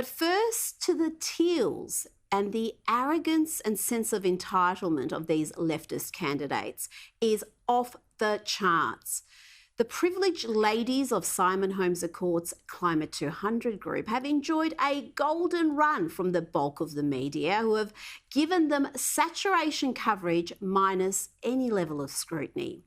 But first to the teals and the arrogance and sense of entitlement of these leftist candidates is off the charts. The privileged ladies of Simon Holmes à Court's Climate 200 group have enjoyed a golden run from the bulk of the media, who have given them saturation coverage minus any level of scrutiny.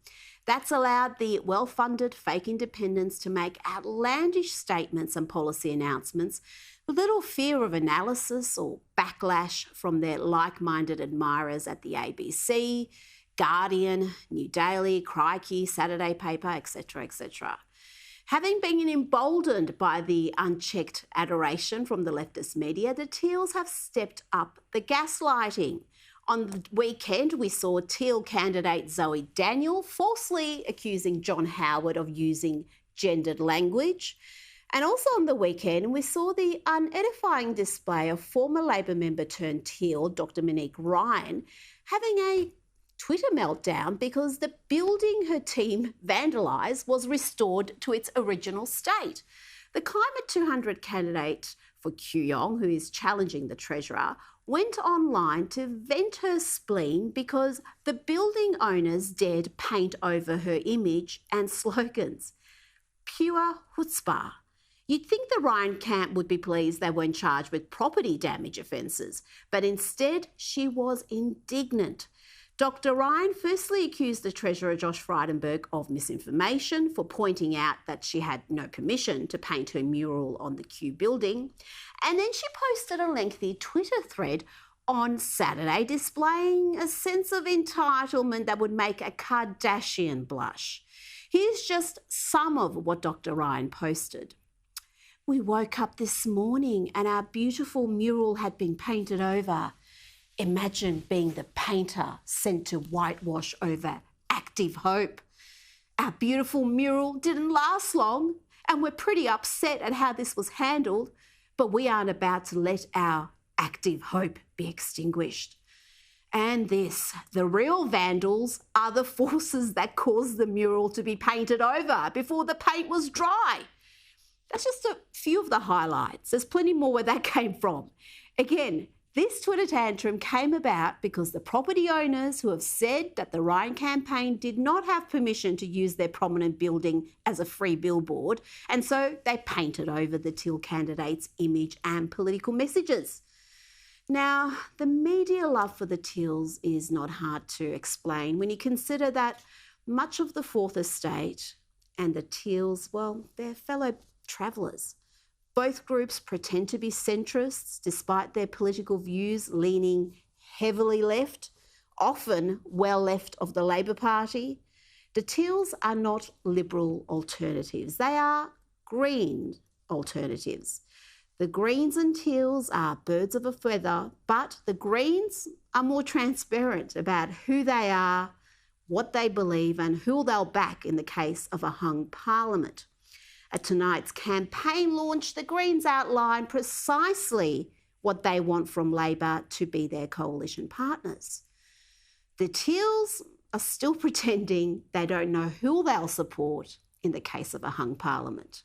That's allowed the well-funded fake independents to make outlandish statements and policy announcements with little fear of analysis or backlash from their like-minded admirers at the ABC, Guardian, New Daily, Crikey, Saturday Paper, etc., etc. Having been emboldened by the unchecked adoration from the leftist media, the teals have stepped up the gaslighting. On the weekend, we saw Teal candidate Zoe Daniel falsely accusing John Howard of using gendered language. And also on the weekend, we saw the unedifying display of former Labor member turned Teal, Dr. Monique Ryan, having a Twitter meltdown because the building her team vandalised was restored to its original state. The Climate 200 candidate for Kooyong, who is challenging the Treasurer, went online to vent her spleen because the building owners dared paint over her image and slogans. Pure chutzpah. You'd think the Ryan camp would be pleased they weren't charged with property damage offences, but instead she was indignant. Dr. Ryan firstly accused the Treasurer Josh Frydenberg of misinformation for pointing out that she had no permission to paint her mural on the Kew building, and then she posted a lengthy Twitter thread on Saturday displaying a sense of entitlement that would make a Kardashian blush. Here's just some of what Dr. Ryan posted. We woke up this morning and our beautiful mural had been painted over. Imagine being the painter sent to whitewash over Active Hope. Our beautiful mural didn't last long and we're pretty upset at how this was handled, but we aren't about to let our Active Hope be extinguished. And this, the real vandals are the forces that caused the mural to be painted over before the paint was dry. That's just a few of the highlights. There's plenty more where that came from. Again, this Twitter tantrum came about because the property owners who have said that the Ryan campaign did not have permission to use their prominent building as a free billboard, and so they painted over the Teal candidate's image and political messages. Now, the media love for the Teals is not hard to explain when you consider that much of the Fourth Estate and the Teals, well, they're fellow travellers. Both groups pretend to be centrists despite their political views leaning heavily left, often well left of the Labor Party. The Teals are not liberal alternatives. They are green alternatives. The Greens and Teals are birds of a feather, but the Greens are more transparent about who they are, what they believe and who they'll back in the case of a hung parliament. At tonight's campaign launch, the Greens outline precisely what they want from Labor to be their coalition partners. The Teals are still pretending they don't know who they'll support in the case of a hung parliament.